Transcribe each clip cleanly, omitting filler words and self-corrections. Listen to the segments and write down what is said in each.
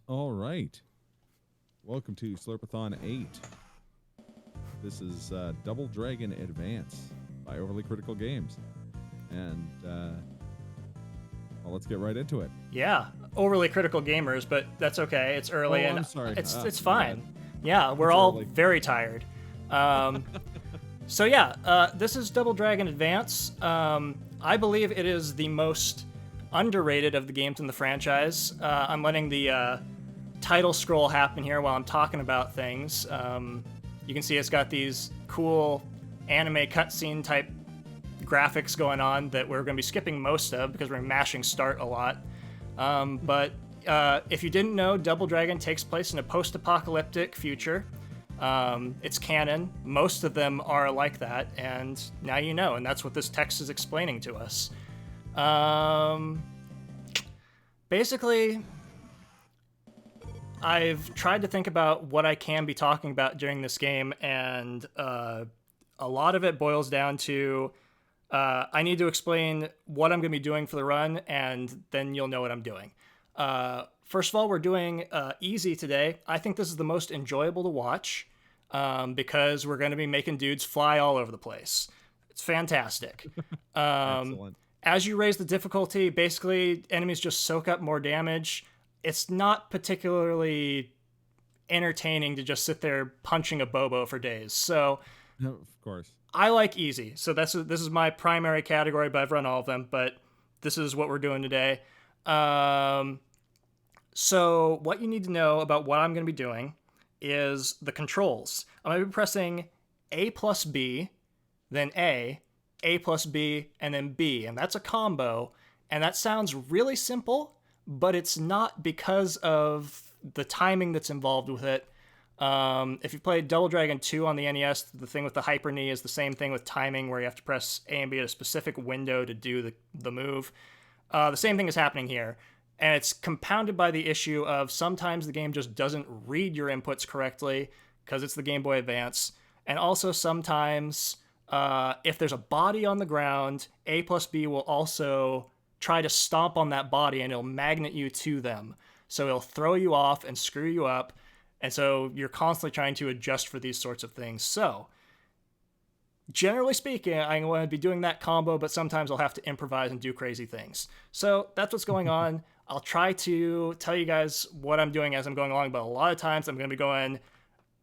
All right. Welcome to Slurpathon 8. This is Double Dragon Advance by overlycriticalgamers. And, well, let's get right into it. Yeah, overly critical gamers, but that's okay. It's early, Oh, and I'm sorry. it's fine. Yeah, we're It's all early. very tired. So yeah, this is Double Dragon Advance. I believe it is the most underrated of the games in the franchise. I'm letting the title scroll happen here while I'm talking about things. You can see it's got these cool anime cutscene type graphics going on that we're going to be skipping most of because we're mashing start a lot. But if you didn't know, Double Dragon takes place in a post-apocalyptic future. It's canon. Most of them are like that, and now you know, and that's what this text is explaining to us. Basically, I've tried to think about what I can be talking about during this game, and a lot of it boils down to I need to explain what I'm going to be doing for the run, and then you'll know what I'm doing. First of all, we're doing easy today. I think this is the most enjoyable to watch because we're going to be making dudes fly all over the place. It's fantastic. Excellent. As you raise the difficulty, basically, enemies just soak up more damage. It's not particularly entertaining to just sit there punching a Bobo for days. So, Of course. I like easy. So this is my primary category, but I've run all of them. But this is what we're doing today. So what you need to know about what I'm going to be doing is the controls. I'm going to be pressing A plus B, then A plus B, and then B. And that's a combo. And that sounds really simple, but it's not because of the timing that's involved with it. If you played Double Dragon 2 on the NES, the thing with the hyper knee is the same thing with timing, where you have to press A and B at a specific window to do the move. The same thing is happening here, and it's compounded by the issue of sometimes the game just doesn't read your inputs correctly because it's the Game Boy Advance, and also sometimes if there's a body on the ground, A plus B will also try to stomp on that body, and it'll magnet you to them. So it'll throw you off and screw you up. And so you're constantly trying to adjust for these sorts of things. So, generally speaking, I'm going to be doing that combo, but sometimes I'll have to improvise and do crazy things. So that's what's going on. I'll try to tell you guys what I'm doing as I'm going along, but a lot of times I'm going to be going,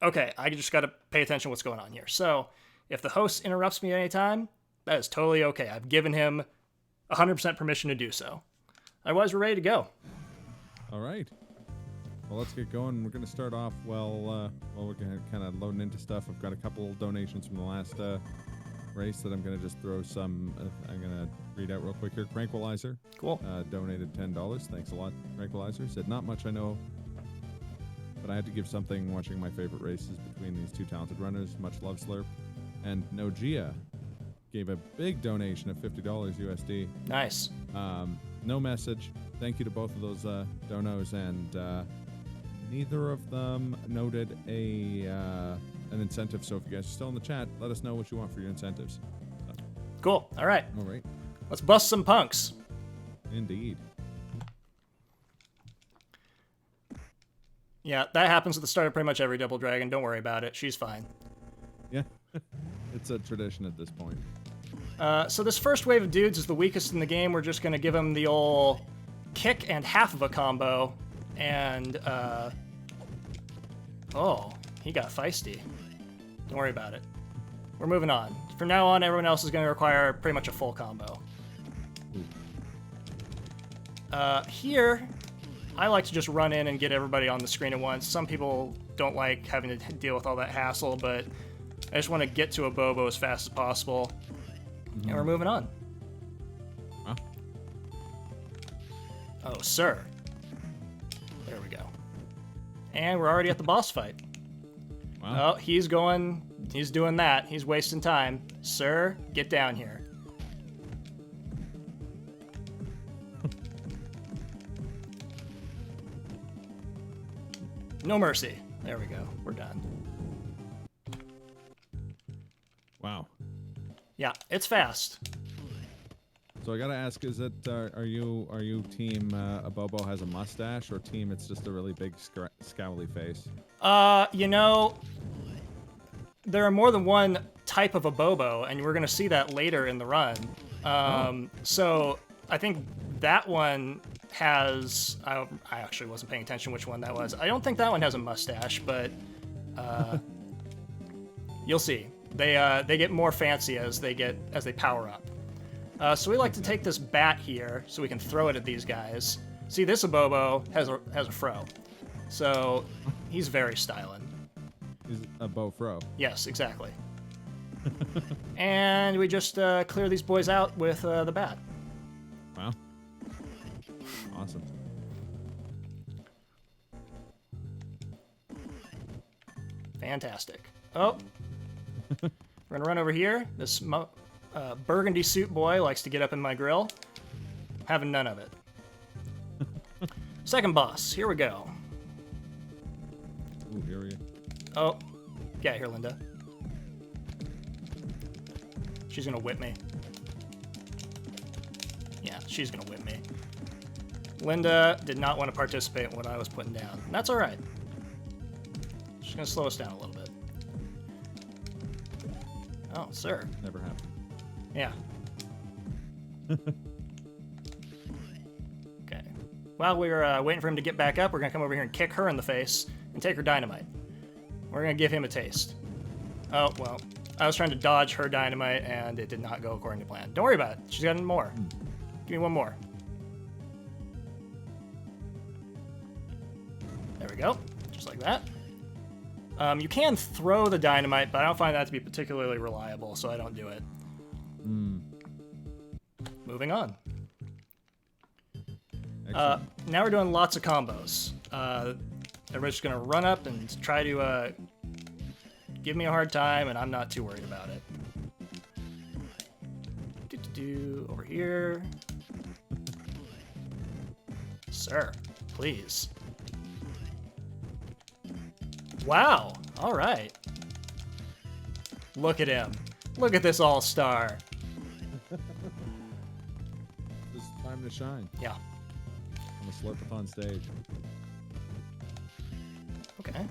okay, I just got to pay attention to what's going on here. So if the host interrupts me at any time, that is totally okay. I've given him 100% permission to do so. Otherwise, we're ready to go. All right. Well, let's get going. We're going to start off, we're going to kind of loading into stuff. I've got a couple donations from the last race that I'm going to just throw some, I'm going to read out real quick here. Tranquilizer. Cool. Donated $10. Thanks a lot, Tranquilizer. Said, not much I know, but I had to give something watching my favorite races between these two talented runners. Much love, Slurp. And Nogia gave a big donation of $50 USD. Nice. No message. Thank you to both of those donos, and neither of them noted an incentive. So if you guys are still in the chat, let us know what you want for your incentives. So. Cool. All right. All right. Let's bust some punks. Indeed. Yeah, that happens at the start of pretty much every Double Dragon. Don't worry about it. She's fine. Yeah. It's a tradition at this point. So this first wave of dudes is the weakest in the game. We're just going to give him the old kick and half of a combo. And, oh, he got feisty. Don't worry about it. We're moving on. From now on, everyone else is going to require pretty much a full combo. Here, I like to just run in and get everybody on the screen at once. Some people don't like having to deal with all that hassle, but I just want to get to a Bobo as fast as possible. And we're moving on. Huh? Oh, sir. There we go. And we're already at the boss fight. Wow. Oh, he's doing that. He's wasting time. Sir, get down here. No mercy. There we go. We're done. Wow. Yeah, it's fast. So I gotta ask: is it are you team a Bobo has a mustache, or team it's just a really big scowly face? You know, there are more than one type of a Bobo, and we're gonna see that later in the run. So I think that one has. I actually wasn't paying attention which one that was. I don't think that one has a mustache, but you'll see. They get more fancy as they power up. So we like to take this bat here so we can throw it at these guys. See, this Abobo has a fro, so he's very styling. He's a Bofro. Yes, exactly. And we just clear these boys out with the bat. Wow. Awesome. Fantastic. Oh, we're gonna run over here. This burgundy suit boy likes to get up in my grill. Having none of it. Second boss. Here we go. Ooh, here we go. Oh, get out here, Linda. She's gonna whip me. Yeah, she's gonna whip me. Linda did not want to participate in what I was putting down. And that's all right. She's gonna slow us down a little bit. Oh, sir. Never happened. Yeah. Okay. While we're waiting for him to get back up, we're gonna come over here and kick her in the face and take her dynamite. We're gonna give him a taste. Oh, well. I was trying to dodge her dynamite, and it did not go according to plan. Don't worry about it. She's got more. Give me one more. There we go. Just like that. You can throw the dynamite, but I don't find that to be particularly reliable, so I don't do it. Moving on. Now we're doing lots of combos. Everybody's just going to run up and try to give me a hard time, and I'm not too worried about it. Over here. Sir, please. Wow, all right. Look at him. Look at this all-star. It's time to shine. Yeah. On the Slurpathon stage. Okay.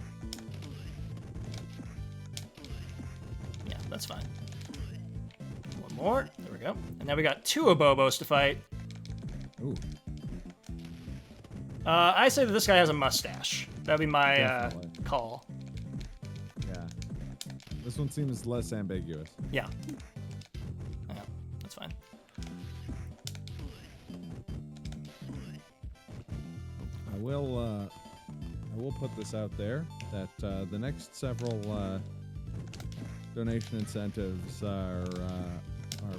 Yeah, that's fine. One more. There we go. And now we got two Abobos to fight. Ooh. I say that this guy has a mustache. That'd be my call. Yeah. This one seems less ambiguous. Yeah. Yeah, that's fine. I will put this out there that the next several donation incentives are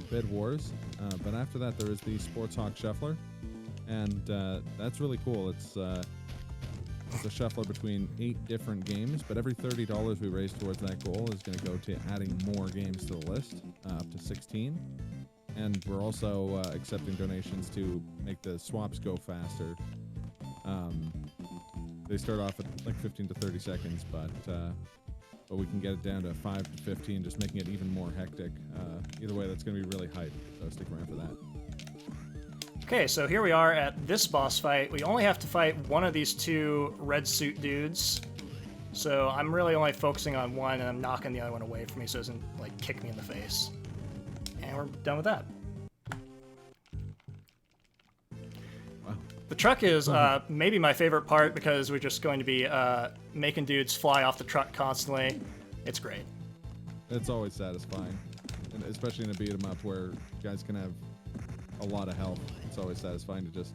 bid wars, but after that there is the Sports Hawk Shuffler, and that's really cool. It's a shuffler between 8 different games, but every $30 we raise towards that goal is going to go to adding more games to the list, up to 16. And we're also accepting donations to make the swaps go faster. They start off at like 15 to 30 seconds, but we can get it down to 5 to 15, just making it even more hectic. Either way, that's going to be really hype, so stick around for that. Okay, so here we are at this boss fight. We only have to fight one of these two red suit dudes. So I'm really only focusing on one, and I'm knocking the other one away from me so it doesn't like kick me in the face. And we're done with that. Wow. The truck is maybe my favorite part because we're just going to be making dudes fly off the truck constantly. It's great. It's always satisfying, and especially in a beat 'em up where guys can have a lot of health. It's always satisfying to just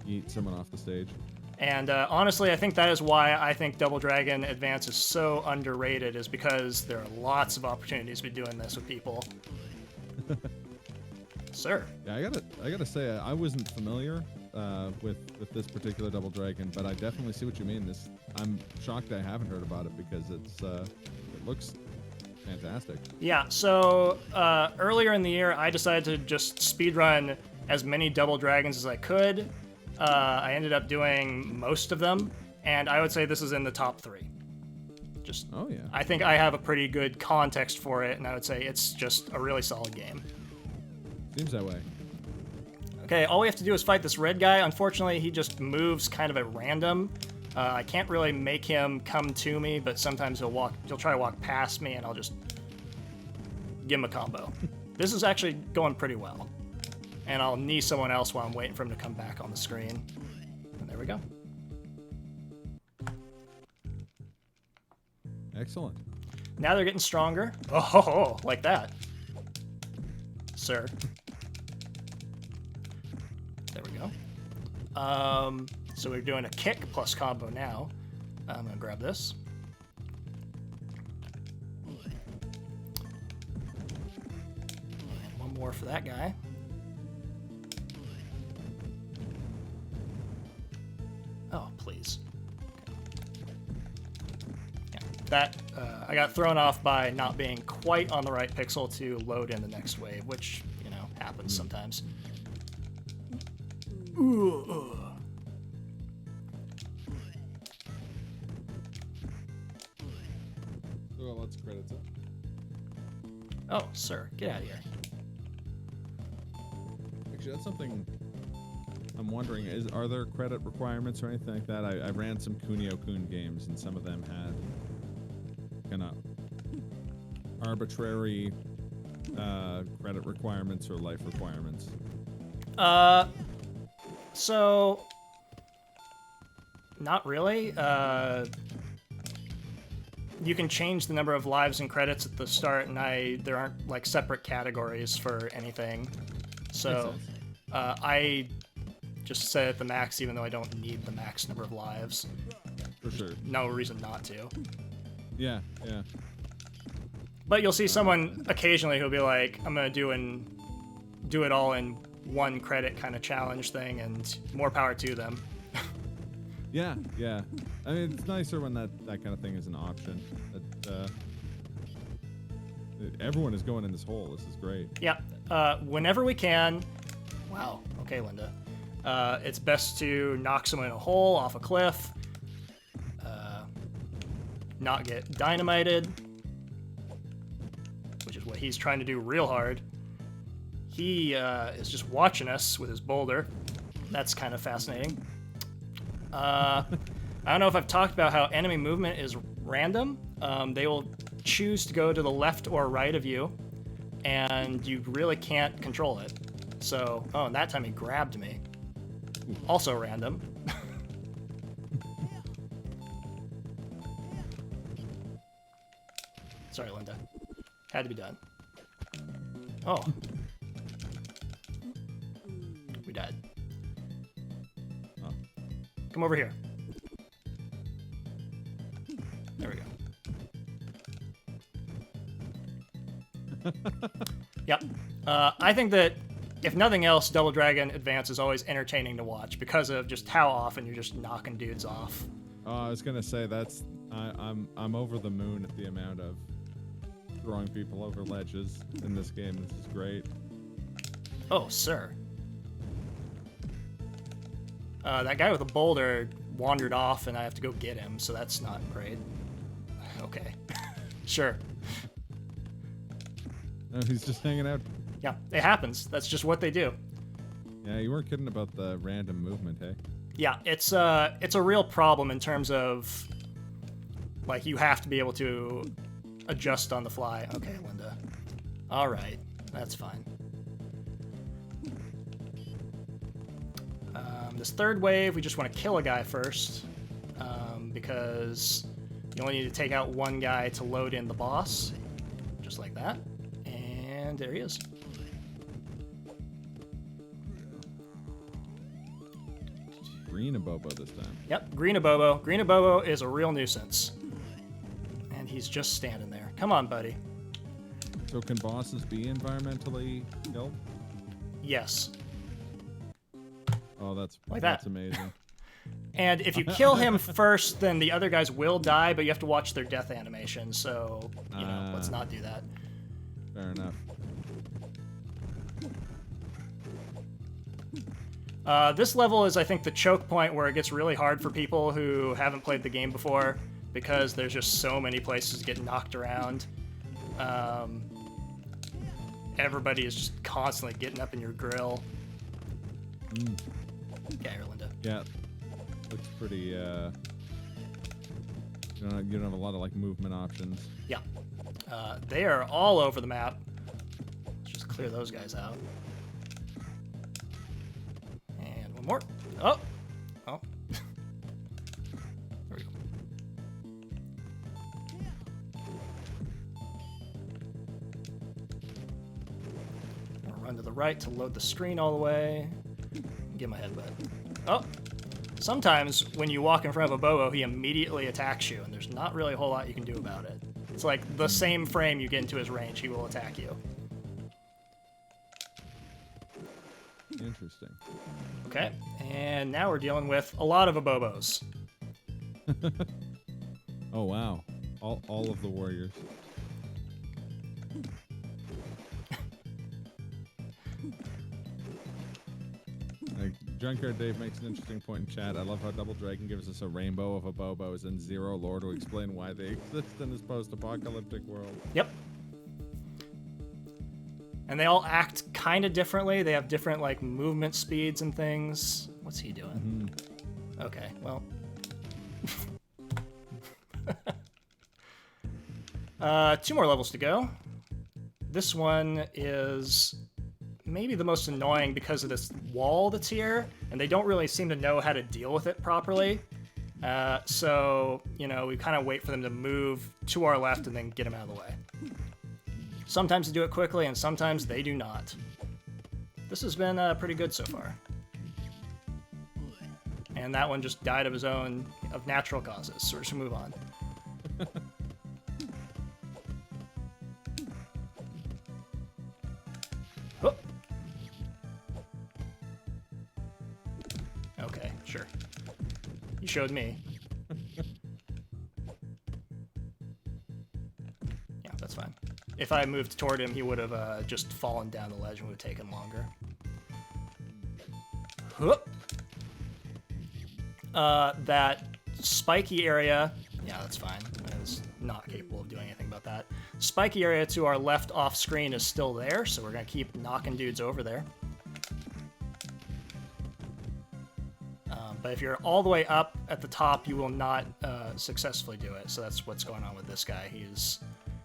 eat someone off the stage. And honestly, I think that is why I think Double Dragon Advance is so underrated, is because there are lots of opportunities to be doing this with people. Sir. Yeah, I gotta say, I wasn't familiar with this particular Double Dragon, but I definitely see what you mean. I'm shocked I haven't heard about it because it looks fantastic. Yeah, so earlier in the year, I decided to just speedrun as many Double Dragons as I could. I ended up doing most of them, and I would say this is in the top 3. Oh, yeah. I think I have a pretty good context for it, and I would say it's just a really solid game. Seems that way. Okay, all we have to do is fight this red guy. Unfortunately, he just moves kind of at random. I can't really make him come to me, but sometimes he'll try to walk past me, and I'll just give him a combo. This is actually going pretty well. And I'll knee someone else while I'm waiting for him to come back on the screen. And there we go. Excellent. Now they're getting stronger. Oh, like that. Sir. There we go. So we're doing a kick plus combo now. I'm going to grab this. And one more for that guy. Oh, please. Yeah, that, I got thrown off by not being quite on the right pixel to load in the next wave, which, you know, happens sometimes. Ooh. Well, let's credit it. Oh, sir, get out of here. Actually, that's something I'm wondering. Are there credit requirements or anything like that? I ran some Kunio-kun games, and some of them had kind of arbitrary credit requirements or life requirements. So, not really. You can change the number of lives and credits at the start, and there aren't like separate categories for anything. So, I just set it at the max, even though I don't need the max number of lives. For sure. No reason not to. Yeah, yeah. But you'll see someone occasionally who'll be like, "I'm gonna do it all in one credit kind of challenge thing," and more power to them. Yeah, yeah. I mean, it's nicer when that kind of thing is an option. That everyone is going in this hole. This is great. Yeah. Whenever we can. Wow. Okay, Linda. It's best to knock someone in a hole, off a cliff, not get dynamited, which is what he's trying to do real hard. He is just watching us with his boulder. That's kind of fascinating. I don't know if I've talked about how enemy movement is random. They will choose to go to the left or right of you, and you really can't control it. So, oh, and that time he grabbed me. Also random. Sorry, Linda. Had to be done. Oh. We died. Oh. Come over here. There we go. Yep. I think that, if nothing else, Double Dragon Advance is always entertaining to watch because of just how often you're just knocking dudes off. Oh, I was gonna say I'm over the moon at the amount of throwing people over ledges in this game. This is great. Oh, sir. That guy with a boulder wandered off, and I have to go get him, so that's not great. Okay. Sure. No, he's just hanging out. Yeah, it happens. That's just what they do. Yeah, you weren't kidding about the random movement, hey? Yeah, it's a real problem in terms of, like, you have to be able to adjust on the fly. Okay, Linda. All right, that's fine. This third wave, we just want to kill a guy first, because you only need to take out one guy to load in the boss, just like that. And there he is. Green Abobo this time. Yep, Green Abobo. Green Abobo is a real nuisance. And he's just standing there. Come on, buddy. So can bosses be environmentally killed? Yes. Oh, that's Like that's that. amazing. And if you kill him first, then the other guys will die, but you have to watch their death animation, so, you know, let's not do that. Fair enough. This level is, I think, the choke point where it gets really hard for people who haven't played the game before, because there's just so many places to get knocked around. Everybody is just constantly getting up in your grill. Okay, Erlinda. Yeah. Looks pretty, you don't have a lot of, like, movement options. Yeah. They are all over the map. Let's just clear those guys out. And one more. Oh! Oh. There we go. I'll run to the right to load the screen all the way. Get my headbutt. Oh! Sometimes when you walk in front of a Bobo, he immediately attacks you, and there's not really a whole lot you can do about it. It's like the same frame you get into his range, he will attack you. Interesting. Okay, and now we're dealing with a lot of Abobos. Oh, wow. All of the warriors. Junkyard Dave makes an interesting point in chat. I love how Double Dragon gives us a rainbow of Abobos and zero lore to explain why they exist in this post-apocalyptic world. Yep. And they all act kind of differently. They have different, like, movement speeds and things. What's he doing? Mm-hmm. Okay, well. 2 more levels to go. This one is maybe the most annoying because of this wall that's here, and they don't really seem to know how to deal with it properly. So, you know, we kind of wait for them to move to our left and then get them out of the way. Sometimes they do it quickly, and sometimes they do not. This has been pretty good so far. And that one just died of his own, of natural causes, so we're just gonna move on. Oh. Okay, sure. You showed me. Yeah, that's fine. If I moved toward him, he would have just fallen down the ledge and would have taken longer. That spiky area, yeah, that's fine. I was not capable of doing anything about that. Spiky area to our left off screen is still there, so we're going to keep knocking dudes over there. But if you're all the way up at the top, you will not successfully do it. So that's what's going on with this guy. He's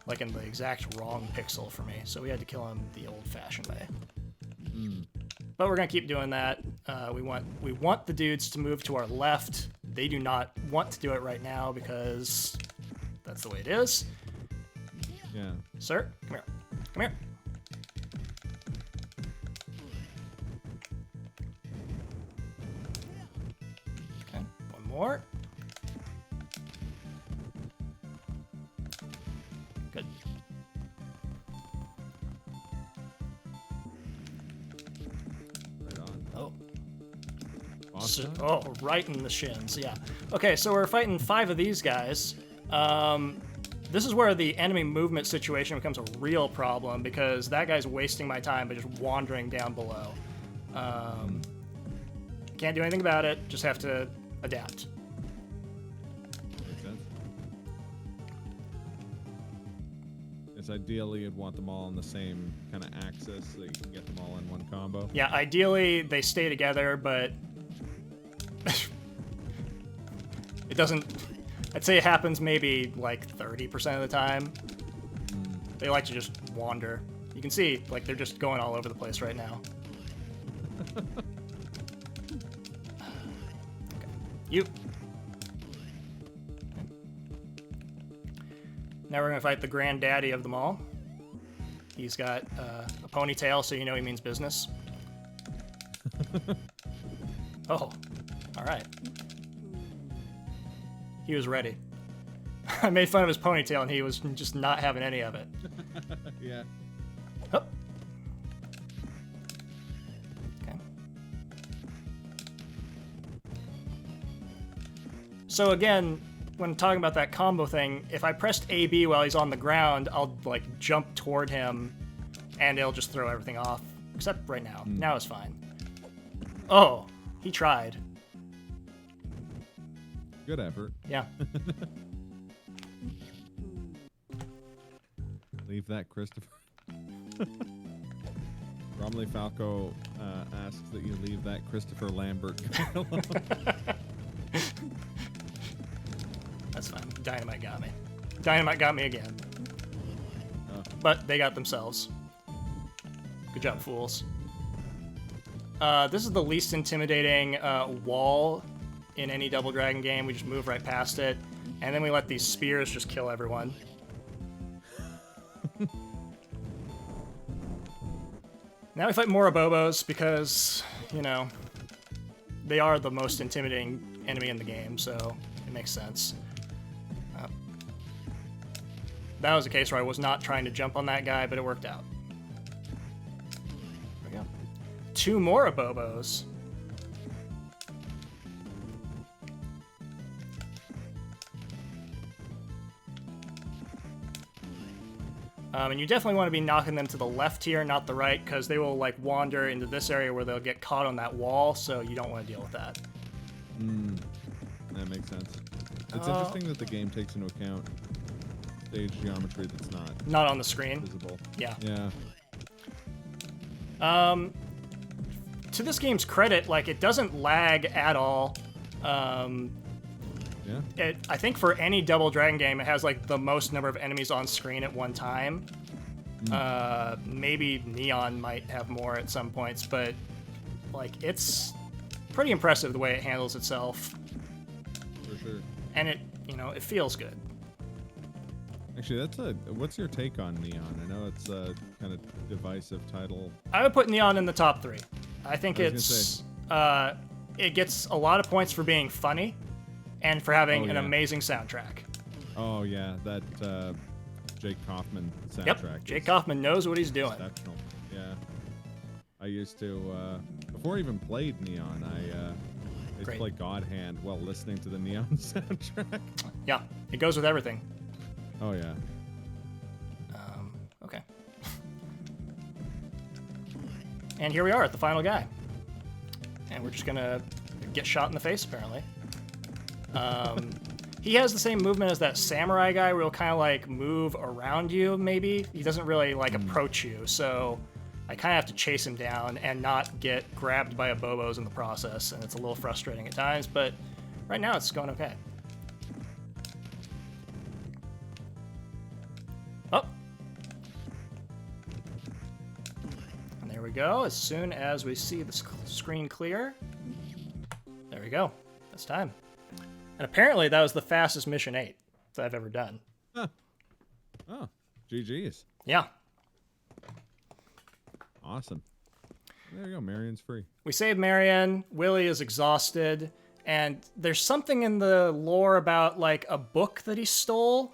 like in the exact wrong pixel for me, so we had to kill him the old-fashioned way. But we're gonna keep doing that. We want the dudes to move to our left. They do not want to do it right now because that's the way it is. Yeah. Sir, come here. Come here. Okay, one more. Good. Right on. Oh. Awesome. Oh, right in the shins, yeah. Okay, so we're fighting 5 of these guys. This is where the enemy movement situation becomes a real problem because that guy's wasting my time by just wandering down below. Can't do anything about it, just have to adapt. Makes sense. It's ideally you'd want them all on the same kind of axis so you can get them all in one combo. Yeah, ideally they stay together, but it doesn't. I'd say it happens maybe like 30% of the time. They like to just wander. You can see, like, they're just going all over the place right now. Okay. You. Now we're gonna fight the granddaddy of them all. He's got a ponytail, so you know he means business. Oh, all right. He was ready. I made fun of his ponytail, and he was just not having any of it. Yeah. Hup. Okay. So again, when talking about that combo thing, if I pressed AB while he's on the ground, I'll like jump toward him, and it'll just throw everything off. Except right now. Now it's fine. Oh, he tried. Good effort. Yeah. Leave that, Christopher. Bromley Falco asks that you leave that Christopher Lambert guy alone. That's fine. Dynamite got me. Dynamite got me again. Oh. But they got themselves. Good job, fools. This is the least intimidating wall in any Double Dragon game. We just move right past it, and then we let these spears just kill everyone. Now we fight more Abobos because, you know, they are the most intimidating enemy in the game, so it makes sense. That was a case where I was not trying to jump on that guy, but it worked out. There we go. 2 more Abobos. And you definitely want to be knocking them to the left here, not the right, because they will like wander into this area where they'll get caught on that wall, so you don't want to deal with that. That makes sense. It's interesting that the game takes into account stage geometry that's not on the screen. Visible. Yeah. Yeah. To this game's credit, like, it doesn't lag at all. Yeah. I think for any Double Dragon game, it has like the most number of enemies on screen at one time. Maybe Neon might have more at some points, but like, it's pretty impressive the way it handles itself. For sure. And it, you know, it feels good. Actually, what's your take on Neon? I know it's a kind of divisive title. I would put Neon in the top 3. I think it gets a lot of points for being funny and for having an amazing soundtrack. Oh yeah, that Jake Kaufman soundtrack. Yep, Jake Kaufman knows what he's doing. Exceptional. Yeah. I used to, before I even played Neon, I used to play God Hand while listening to the Neon soundtrack. Yeah, it goes with everything. Oh yeah. Okay. And here we are at the final guy. And we're just gonna get shot in the face, apparently. He has the same movement as that samurai guy where he'll kind of like move around you, maybe. He doesn't really like approach you, so I kind of have to chase him down and not get grabbed by Abobos in the process, and it's a little frustrating at times, but right now it's going okay. Oh. And there we go. As soon as we see the screen clear, there we go. That's time. And apparently that was the fastest Mission 8 that I've ever done. Huh. Oh, GG's. Yeah. Awesome. There you go. Marion's free. We save Marion. Willie is exhausted. And there's something in the lore about like a book that he stole.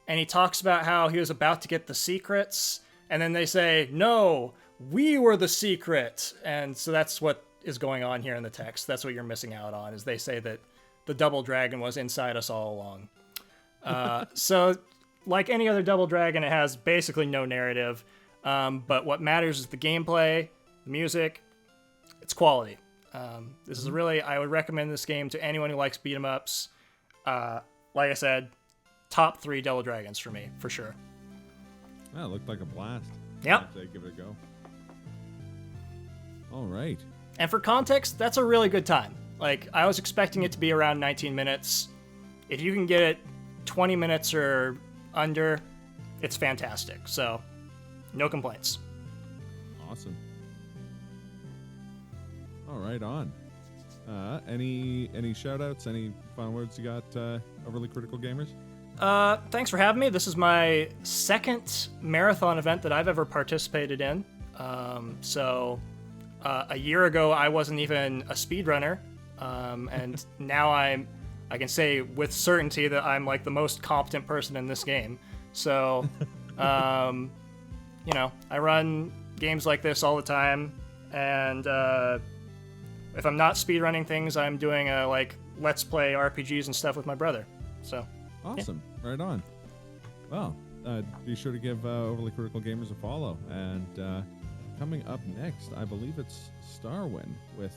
And he talks about how he was about to get the secrets. And then they say, no, we were the secret. And so that's what is going on here in the text. That's what you're missing out on, is they say that the Double Dragon was inside us all along. So, like any other Double Dragon, it has basically no narrative. But what matters is the gameplay, the music, its quality. This is really, I would recommend this game to anyone who likes beat 'em ups. Like I said, top 3 Double Dragons for me, for sure. Yeah, it looked like a blast. Yep. I'd say give it a go. All right. And for context, that's a really good time. Like, I was expecting it to be around 19 minutes. If you can get it 20 minutes or under, it's fantastic. So, no complaints. Awesome. All right, on. Any shout-outs? Any final words you got, Overly Critical Gamers? Thanks for having me. This is my second marathon event that I've ever participated in. A year ago, I wasn't even a speedrunner. And now I can say with certainty that I'm like the most competent person in this game. So, you know, I run games like this all the time, and if I'm not speedrunning things, I'm doing like let's play RPGs and stuff with my brother. So awesome, yeah. Right on. Well, be sure to give Overly Critical Gamers a follow, and coming up next, I believe it's Starwin with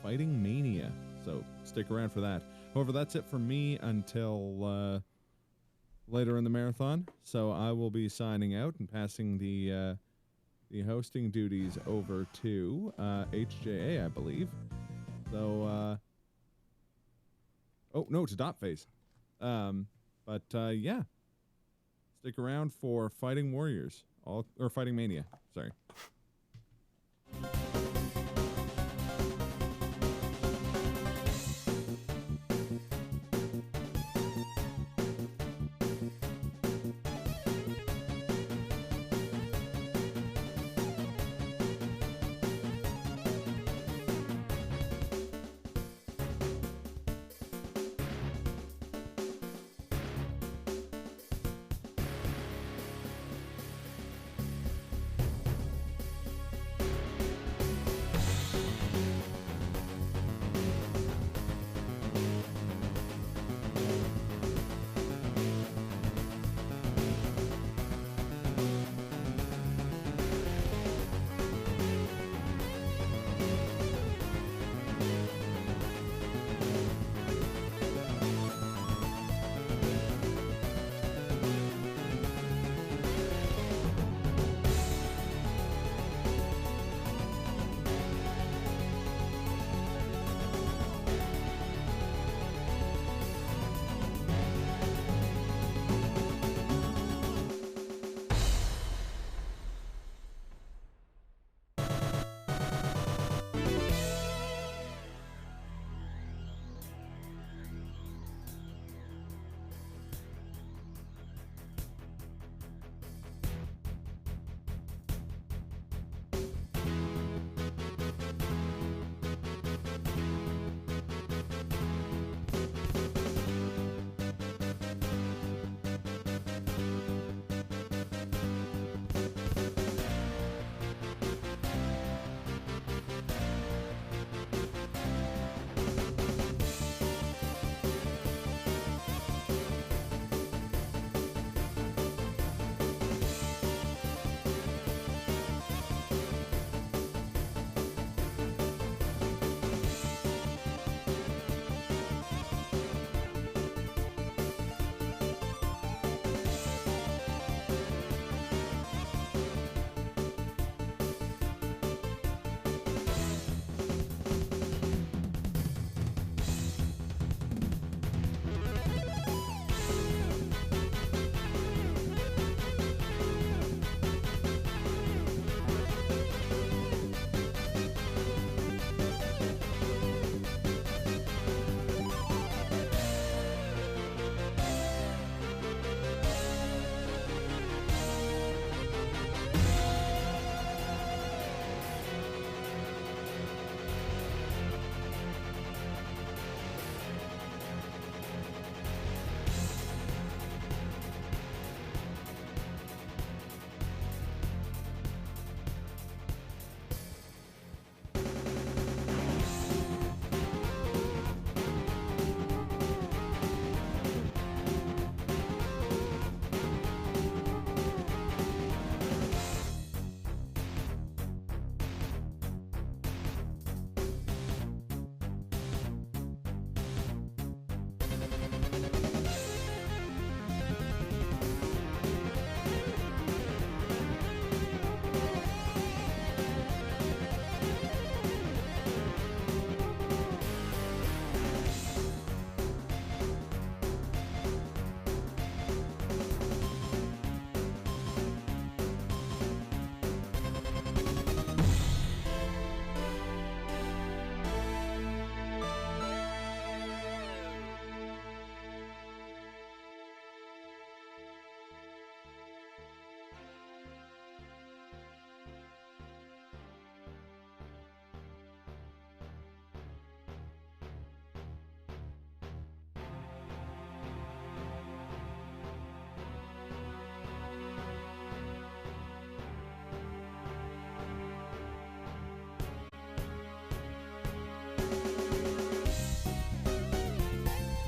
Fighting Mania. So stick around for that. However, that's it for me until later in the marathon. So I will be signing out and passing the the hosting duties over to HJA, I believe. So, oh no, to Dotface. But yeah, stick around for Fighting Warriors, or Fighting Mania. Sorry.